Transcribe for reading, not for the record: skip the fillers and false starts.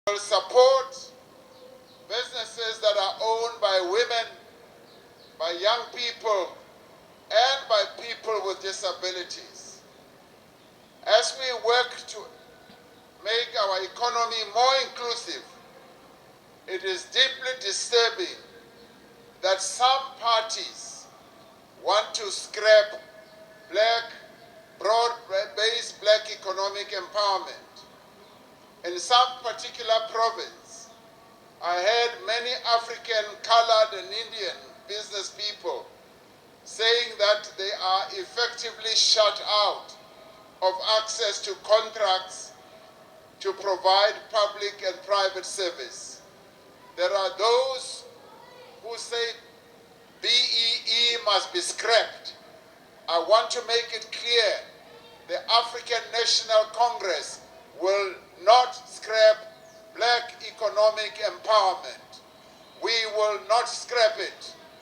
will support businesses that are owned by women, by young people, and by people with disabilities. As we work to make our economy more inclusive, it is deeply disturbing that some parties want to scrap broad-based black economic empowerment. In some particular province, I heard many African, colored, and Indian business people saying that they are effectively shut out of access to contracts to provide public and private service. There are those who say BEE must be scrapped. I want to make it clear, the African National Congress will not scrap black economic empowerment. We will not scrap it.